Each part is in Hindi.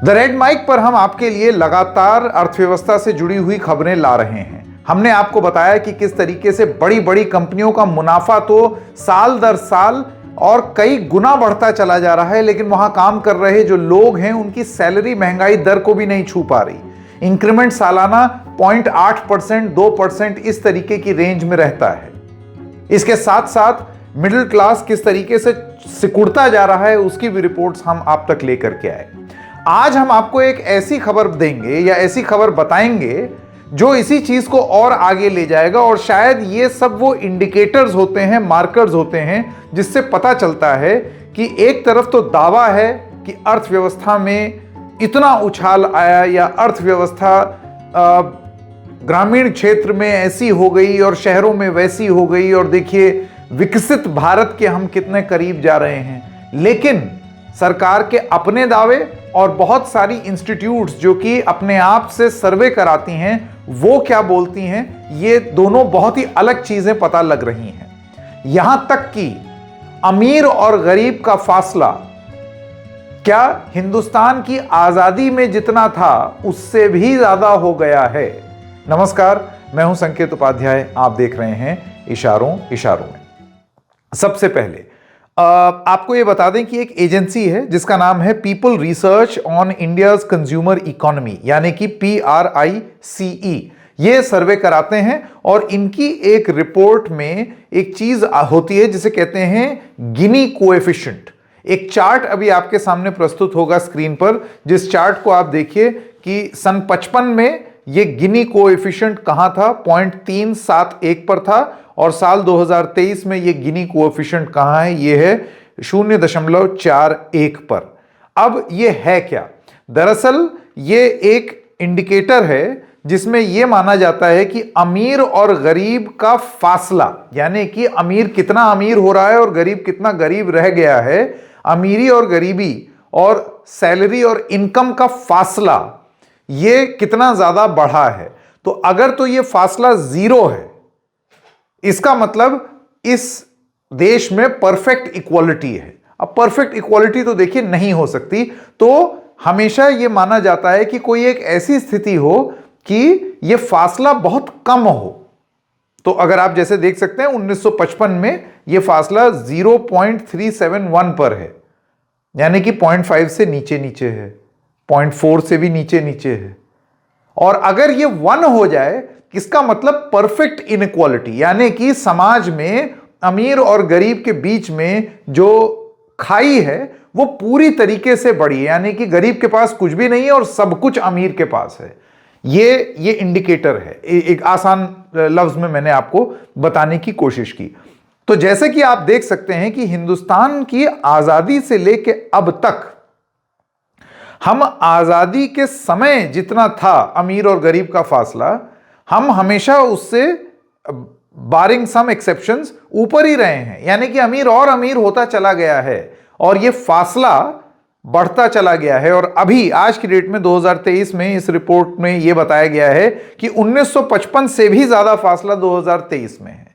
द रेड माइक पर हम आपके लिए लगातार अर्थव्यवस्था से जुड़ी हुई खबरें ला रहे हैं। हमने आपको बताया कि किस तरीके से बड़ी बड़ी कंपनियों का मुनाफा तो साल दर साल और कई गुना बढ़ता चला जा रहा है, लेकिन वहां काम कर रहे जो लोग हैं उनकी सैलरी महंगाई दर को भी नहीं छू पा रही। इंक्रीमेंट सालाना 0.8%, 2% इस तरीके की रेंज में रहता है। इसके साथ साथ मिडिल क्लास किस तरीके से सिकुड़ता जा रहा है उसकी भी रिपोर्ट्स हम आप तक लेकर के आए। आज हम आपको एक ऐसी खबर देंगे या ऐसी खबर बताएंगे जो इसी चीज को और आगे ले जाएगा, और शायद ये सब वो इंडिकेटर्स होते हैं, मार्कर्स होते हैं जिससे पता चलता है कि एक तरफ तो दावा है कि अर्थव्यवस्था में इतना उछाल आया या अर्थव्यवस्था ग्रामीण क्षेत्र में ऐसी हो गई और शहरों में वैसी हो गई, और देखिए विकसित भारत के हम कितने करीब जा रहे हैं। लेकिन सरकार के अपने दावे और बहुत सारी इंस्टीट्यूट्स जो कि अपने आप से सर्वे कराती हैं वो क्या बोलती हैं, ये दोनों बहुत ही अलग चीजें पता लग रही हैं। यहां तक कि अमीर और गरीब का फासला क्या हिंदुस्तान की आजादी में जितना था उससे भी ज्यादा हो गया है। नमस्कार, मैं हूं संकेत उपाध्याय, आप देख रहे हैं इशारों इशारों में। सबसे पहले आपको यह बता दें कि एक एजेंसी है जिसका नाम है people research on India's consumer economy, यानी कि PRICE। ये सर्वे कराते हैं और इनकी एक रिपोर्ट में एक चीज होती है जिसे कहते हैं गिनी कोएफिशिएंट। एक चार्ट अभी आपके सामने प्रस्तुत होगा स्क्रीन पर, जिस चार्ट को आप देखिए कि सन 55 में ये गिनी कोएफिशिएंट कहां था, 0.371 पर था, और साल 2023 में ये गिनी कोएफिशिएंट कहां है, ये है 0.41 पर। अब ये है क्या? दरअसल ये एक इंडिकेटर है जिसमें यह माना जाता है कि अमीर और गरीब का फासला, यानी कि अमीर कितना अमीर हो रहा है और गरीब कितना गरीब रह गया है, अमीरी और गरीबी और सैलरी और इनकम का फासला ये कितना ज्यादा बढ़ा है। तो अगर तो ये फासला 0 है, इसका मतलब इस देश में परफेक्ट इक्वालिटी है। अब परफेक्ट इक्वालिटी तो देखिए नहीं हो सकती, तो हमेशा यह माना जाता है कि कोई एक ऐसी स्थिति हो कि यह फासला बहुत कम हो। तो अगर आप जैसे देख सकते हैं 1955 में यह फासला 0.371 पर है, यानी कि 0.5 से नीचे नीचे है, 0.4 से भी नीचे नीचे है। और अगर ये 1 हो जाए, इसका मतलब परफेक्ट इनइक्वालिटी, यानी कि समाज में अमीर और गरीब के बीच में जो खाई है वो पूरी तरीके से बढ़ी है, यानी कि गरीब के पास कुछ भी नहीं है और सब कुछ अमीर के पास है। ये इंडिकेटर है। एक आसान लफ्ज में मैंने आपको बताने की कोशिश की। तो जैसे कि आप देख सकते हैं कि हिंदुस्तान की आजादी से लेके अब तक हम आजादी के समय जितना था अमीर और गरीब का फासला, हम हमेशा उससे बारिंग सम एक्सेप्शंस ऊपर ही रहे हैं, यानी कि अमीर और अमीर होता चला गया है और यह फासला बढ़ता चला गया है। और अभी आज की डेट में 2023 में इस रिपोर्ट में यह बताया गया है कि 1955 से भी ज्यादा फासला 2023 में है,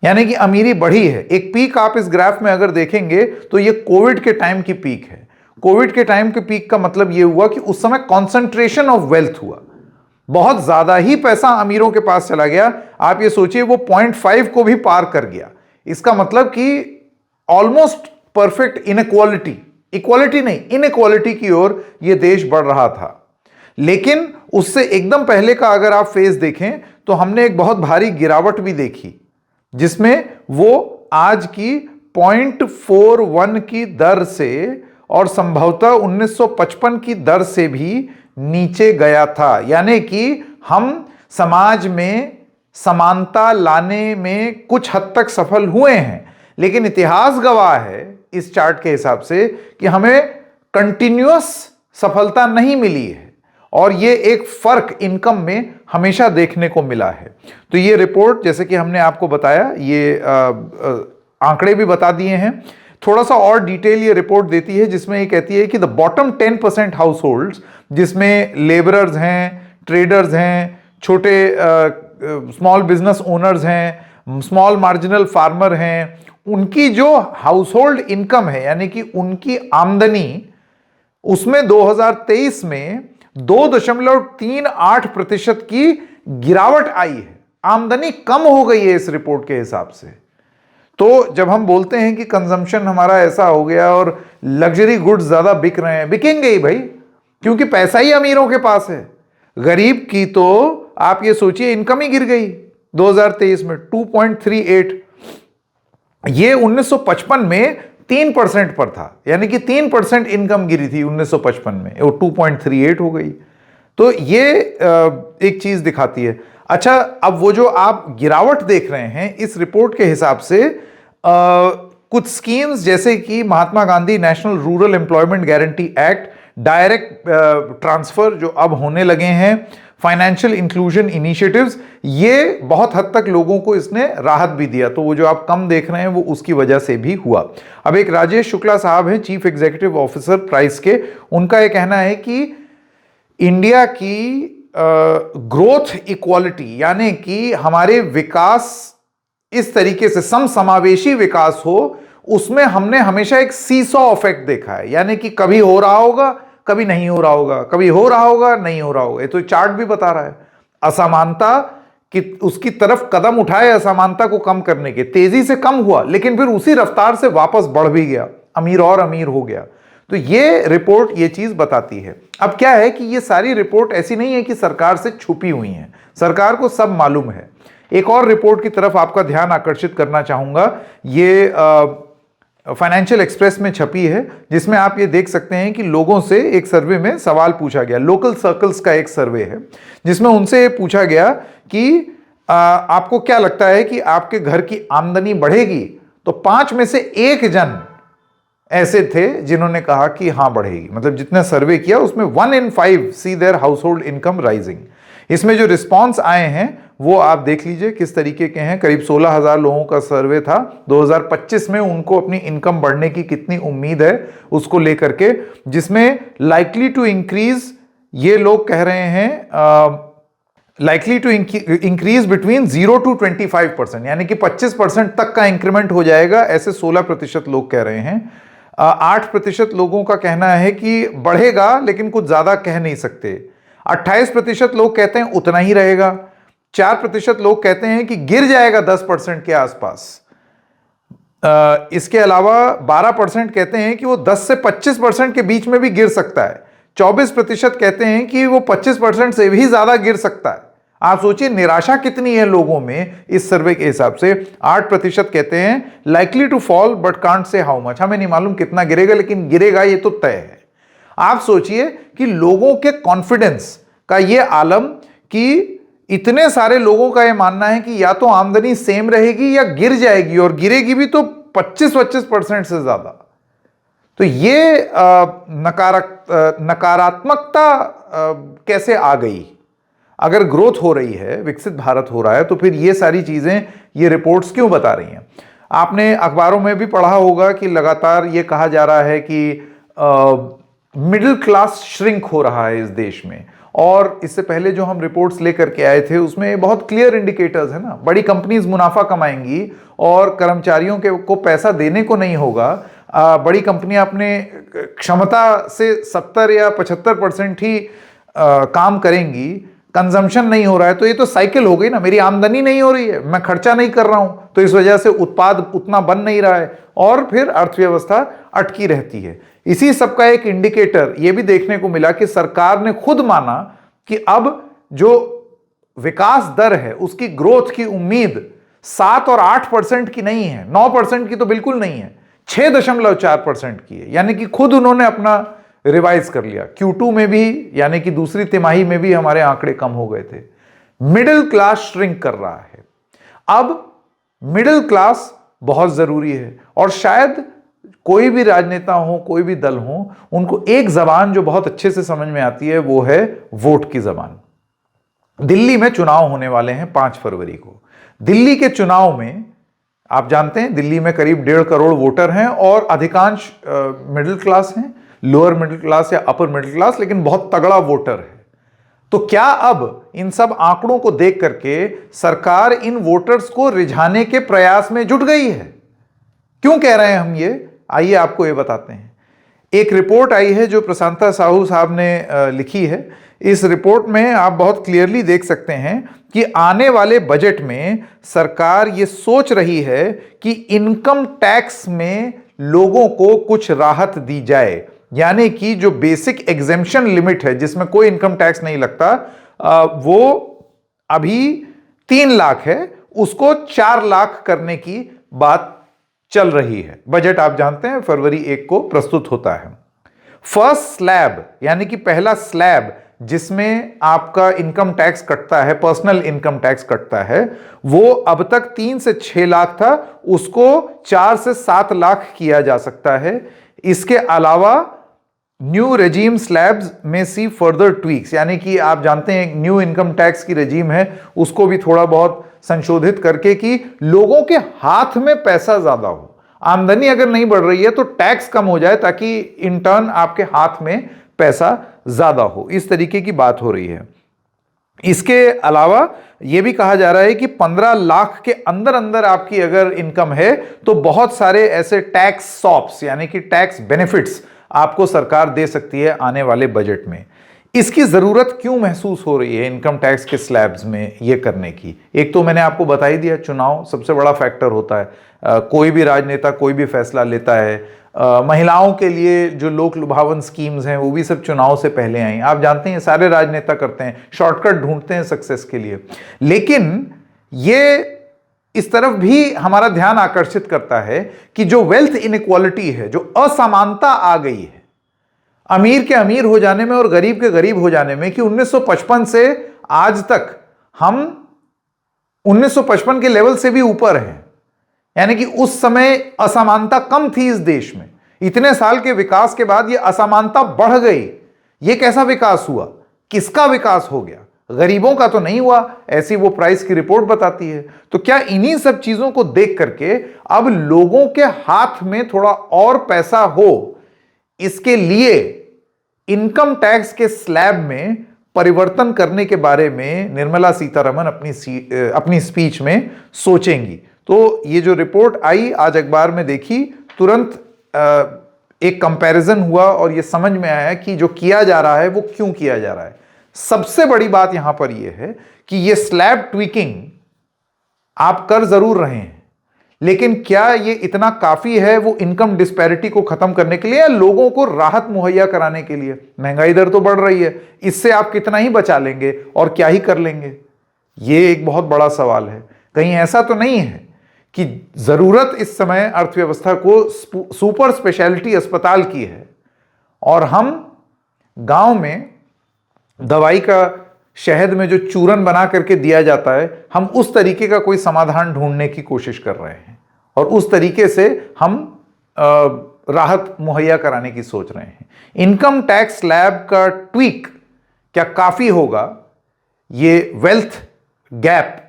यानी कि अमीरी बढ़ी है। एक पीक आप इस ग्राफ में अगर देखेंगे तो यह कोविड के टाइम की पीक है। कोविड के टाइम के पीक का मतलब यह हुआ कि उस समय कॉन्सेंट्रेशन ऑफ वेल्थ हुआ, बहुत ज्यादा ही पैसा अमीरों के पास चला गया। आप ये सोचिए वो 0.5 को भी पार कर गया। इसका मतलब कि ऑलमोस्ट परफेक्ट इनइक्वालिटी, इक्वालिटी नहीं इनइक्वालिटी की ओर यह देश बढ़ रहा था। लेकिन उससे एकदम पहले का अगर आप फेज देखें तो हमने एक बहुत भारी गिरावट भी देखी, जिसमें वो आज की 0.41 की दर से और संभवतः 1955 की दर से भी नीचे गया था। यानी कि हम समाज में समानता लाने में कुछ हद तक सफल हुए हैं, लेकिन इतिहास गवाह है इस चार्ट के हिसाब से कि हमें कंटिन्यूअस सफलता नहीं मिली है, और ये एक फर्क इनकम में हमेशा देखने को मिला है। तो ये रिपोर्ट, जैसे कि हमने आपको बताया, ये आंकड़े भी बता दिए हैं, थोड़ा सा और डिटेल ये रिपोर्ट देती है, जिसमें ये कहती है कि द बॉटम 10% हाउस होल्ड्स, जिसमें लेबरर्स हैं, ट्रेडर्स हैं, छोटे स्मॉल बिजनेस ओनर्स हैं, स्मॉल मार्जिनल फार्मर हैं, उनकी जो हाउस होल्ड इनकम है, यानी कि उनकी आमदनी उसमें 2023 में 2.38% की गिरावट आई है। आमदनी कम हो गई है इस रिपोर्ट के हिसाब से। तो जब हम बोलते हैं कि कंजम्पशन हमारा ऐसा हो गया और लग्जरी गुड्स ज्यादा बिक रहे हैं, बिकेंगे ही भाई, क्योंकि पैसा ही अमीरों के पास है। गरीब की तो आप ये सोचिए इनकम ही गिर गई 2023 में 2.38। ये 1955 में 3% पर था, यानी कि 3% इनकम गिरी थी 1955 में, वो 2.38 हो गई। तो ये एक चीज दिखाती है। अच्छा, अब वो जो आप गिरावट देख रहे हैं इस रिपोर्ट के हिसाब से कुछ स्कीम्स जैसे कि Mahatma Gandhi national rural employment guarantee act, direct transfer जो अब होने लगे हैं, फाइनेंशियल इंक्लूजन इनिशिएटिव्स, ये बहुत हद तक लोगों को इसने राहत भी दिया। तो वो जो आप कम देख रहे हैं वो उसकी वजह से भी हुआ। अब एक राजेश शुक्ला साहब हैं, चीफ एग्जीक्यूटिव ऑफिसर प्राइस के, उनका यह कहना है कि इंडिया की ग्रोथ इक्वालिटी, यानी कि हमारे विकास इस तरीके से समसमावेशी विकास हो, उसमें हमने हमेशा एक सीसॉ इफेक्ट देखा है, यानी कि कभी हो रहा होगा कभी नहीं हो रहा होगा, कभी हो रहा होगा नहीं हो रहा होगा। ये तो चार्ट भी बता रहा है। असमानता कि उसकी तरफ कदम उठाए असमानता को कम करने के, तेजी से कम हुआ लेकिन फिर उसी रफ्तार से वापस बढ़ भी गया, अमीर और अमीर हो गया। तो ये रिपोर्ट ये चीज बताती है। अब क्या है कि ये सारी रिपोर्ट ऐसी नहीं है कि सरकार से छुपी हुई है, सरकार को सब मालूम है। एक और रिपोर्ट की तरफ आपका ध्यान आकर्षित करना चाहूंगा, ये फाइनेंशियल एक्सप्रेस में छपी है, जिसमें आप ये देख सकते हैं कि लोगों से एक सर्वे में सवाल पूछा गया, लोकल सर्कल्स का एक सर्वे है, जिसमें उनसे पूछा गया कि आपको क्या लगता है कि आपके घर की आमदनी बढ़ेगी? तो 5 में से 1 जन ऐसे थे जिन्होंने कहा कि हां बढ़ेगी। मतलब जितने सर्वे किया उसमें 1 in 5 see their household income rising. इसमें जो रिस्पॉन्स आए हैं वो आप देख लीजिए किस तरीके के हैं। करीब 16,000 लोगों का सर्वे था। 2025 में उनको अपनी इनकम बढ़ने की कितनी उम्मीद है उसको लेकर के, जिसमें लाइकली टू इंक्रीज, ये लोग कह रहे हैं likely to increase between 0 to 25%, यानी कि 25% तक का इंक्रीमेंट हो जाएगा, ऐसे 16% लोग कह रहे हैं। 8% लोगों का कहना है कि बढ़ेगा लेकिन कुछ ज्यादा कह नहीं सकते। 28% लोग कहते हैं उतना ही रहेगा। 4% लोग कहते हैं कि गिर जाएगा 10% के आसपास। इसके अलावा 12% कहते हैं कि वो 10 से 25% के बीच में भी गिर सकता है। 24% कहते हैं कि वो 25% से भी ज्यादा गिर सकता है। आप सोचिए निराशा कितनी है लोगों में इस सर्वे के हिसाब से। 8% कहते हैं likely to fall but can't say how much, हमें नहीं मालूम कितना गिरेगा लेकिन गिरेगा ये तो तय है। आप सोचिए कि लोगों के कॉन्फिडेंस का ये आलम कि इतने सारे लोगों का यह मानना है कि या तो आमदनी सेम रहेगी या गिर जाएगी, और गिरेगी भी तो 25% से ज्यादा। तो ये नकारात्मकता कैसे आ गई? अगर ग्रोथ हो रही है, विकसित भारत हो रहा है, तो फिर ये सारी चीजें ये रिपोर्ट्स क्यों बता रही हैं? आपने अखबारों में भी पढ़ा होगा कि लगातार ये कहा जा रहा है कि मिडिल क्लास श्रिंक हो रहा है इस देश में। और इससे पहले जो हम रिपोर्ट्स लेकर के आए थे उसमें बहुत क्लियर इंडिकेटर्स है ना। बड़ी कंपनीज मुनाफा कमाएंगी और कर्मचारियों के को पैसा देने को नहीं होगा। बड़ी कंपनियां अपने क्षमता से 70 या 75% ही काम करेंगी। कंजम्पशन नहीं हो रहा है तो ये तो साइकिल हो गई ना। मेरी आमदनी नहीं हो रही है, मैं खर्चा नहीं कर रहा हूं, तो इस वजह से उत्पाद उतना बन नहीं रहा है और फिर अर्थव्यवस्था अटकी रहती है। इसी सब का एक इंडिकेटर ये भी देखने को मिला कि सरकार ने खुद माना कि अब जो विकास दर है उसकी ग्रोथ की उम्मीद 7 और 8% की नहीं है, 9% की तो बिल्कुल नहीं है, 6.4% की है। यानी कि खुद उन्होंने अपना रिवाइज कर लिया। Q2 में भी, यानी कि दूसरी तिमाही में भी हमारे आंकड़े कम हो गए थे। मिडिल क्लास श्रिंक कर रहा है। अब मिडिल क्लास बहुत जरूरी है, और शायद कोई भी राजनेता हो, कोई भी दल हो, उनको एक जबान जो बहुत अच्छे से समझ में आती है वो है वोट की जबान। दिल्ली में चुनाव होने वाले हैं 5 फरवरी को। दिल्ली के चुनाव में आप जानते हैं दिल्ली में करीब 1.5 करोड़ वोटर हैं और अधिकांश मिडिल क्लास हैं, लोअर मिडिल क्लास या अपर मिडिल क्लास, लेकिन बहुत तगड़ा वोटर है। तो क्या अब इन सब आंकड़ों को देख करके सरकार इन वोटर्स को रिझाने के प्रयास में जुट गई है? क्यों कह रहे हैं हम ये, आइए आपको ये बताते हैं। एक रिपोर्ट आई है जो प्रशांता साहू साहब ने लिखी है। इस रिपोर्ट में आप बहुत क्लियरली देख सकते हैं कि आने वाले बजट में सरकार ये सोच रही है कि इनकम टैक्स में लोगों को कुछ राहत दी जाए, यानी कि जो बेसिक एग्जेम्पशन लिमिट है जिसमें कोई इनकम टैक्स नहीं लगता, वो अभी 3 लाख है, उसको 4 लाख करने की बात चल रही है। बजट आप जानते हैं फरवरी 1 को प्रस्तुत होता है। फर्स्ट स्लैब यानी कि पहला स्लैब जिसमें आपका इनकम टैक्स कटता है, पर्सनल इनकम टैक्स कटता है, वो अब तक 3 से 6 लाख था, उसको 4 से 7 लाख किया जा सकता है। इसके अलावा न्यू रेजीम स्लैब्स में सी फर्दर ट्वीक्स, यानी कि आप जानते हैं न्यू इनकम टैक्स की रेजीम है, उसको भी थोड़ा बहुत संशोधित करके कि लोगों के हाथ में पैसा ज्यादा हो। आमदनी अगर नहीं बढ़ रही है तो टैक्स कम हो जाए ताकि इन टर्न आपके हाथ में पैसा ज्यादा हो, इस तरीके की बात हो रही है। इसके अलावा यह भी कहा जा रहा है कि 15 लाख के अंदर अंदर आपकी अगर इनकम है तो बहुत सारे ऐसे टैक्स सॉप्स यानी कि टैक्स बेनिफिट्स आपको सरकार दे सकती है आने वाले बजट में। इसकी जरूरत क्यों महसूस हो रही है इनकम टैक्स के स्लैब्स में ये करने की? एक तो मैंने आपको बता ही दिया, चुनाव सबसे बड़ा फैक्टर होता है। कोई भी राजनेता कोई भी फैसला लेता है। महिलाओं के लिए जो लोक लुभावन स्कीम्स हैं वो भी सब चुनाव से पहले आई। आप जानते हैं सारे राजनेता करते हैं, शॉर्टकट ढूंढते हैं सक्सेस के लिए। लेकिन ये इस तरफ भी हमारा ध्यान आकर्षित करता है कि जो वेल्थ इनइक्वालिटी है, जो असमानता आ गई है अमीर के अमीर हो जाने में और गरीब के गरीब हो जाने में, कि 1955 से आज तक हम 1955 के लेवल से भी ऊपर हैं। यानी कि उस समय असमानता कम थी इस देश में, इतने साल के विकास के बाद यह असमानता बढ़ गई। यह कैसा विकास हुआ? किसका विकास हो गया? गरीबों का तो नहीं हुआ, ऐसी वो प्राइस की रिपोर्ट बताती है। तो क्या इन्हीं सब चीजों को देख करके अब लोगों के हाथ में थोड़ा और पैसा हो, इसके लिए इनकम टैक्स के स्लैब में परिवर्तन करने के बारे में निर्मला सीतारमण अपनी स्पीच में सोचेंगी? तो ये जो रिपोर्ट आई आज अखबार में देखी, तुरंत एक कंपैरिजन हुआ और ये समझ में आया कि जो किया जा रहा है वो क्यों किया जा रहा है। सबसे बड़ी बात यहां पर यह है कि ये स्लैब ट्वीकिंग आप कर जरूर रहे हैं, लेकिन क्या ये इतना काफी है वो इनकम डिस्पैरिटी को खत्म करने के लिए या लोगों को राहत मुहैया कराने के लिए? महंगाई दर तो बढ़ रही है, इससे आप कितना ही बचा लेंगे और क्या ही कर लेंगे? ये एक बहुत बड़ा सवाल है। कहीं ऐसा तो नहीं है कि जरूरत इस समय अर्थव्यवस्था को सुपर स्पेशलिटी अस्पताल की है और हम गांव में दवाई का शहद में जो चूरन बना करके दिया जाता है, हम उस तरीके का कोई समाधान ढूंढने की कोशिश कर रहे हैं और उस तरीके से हम राहत मुहैया कराने की सोच रहे हैं। इनकम टैक्स स्लैब का ट्वीक क्या काफी होगा ये वेल्थ गैप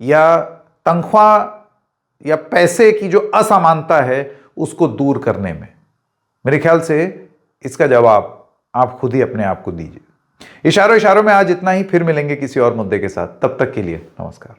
या तनख्वाह या पैसे की जो असमानता है उसको दूर करने में? मेरे ख्याल से इसका जवाब आप खुद ही अपने आप को दीजिए। इशारों इशारों में आज इतना ही, फिर मिलेंगे किसी और मुद्दे के साथ। तब तक के लिए नमस्कार।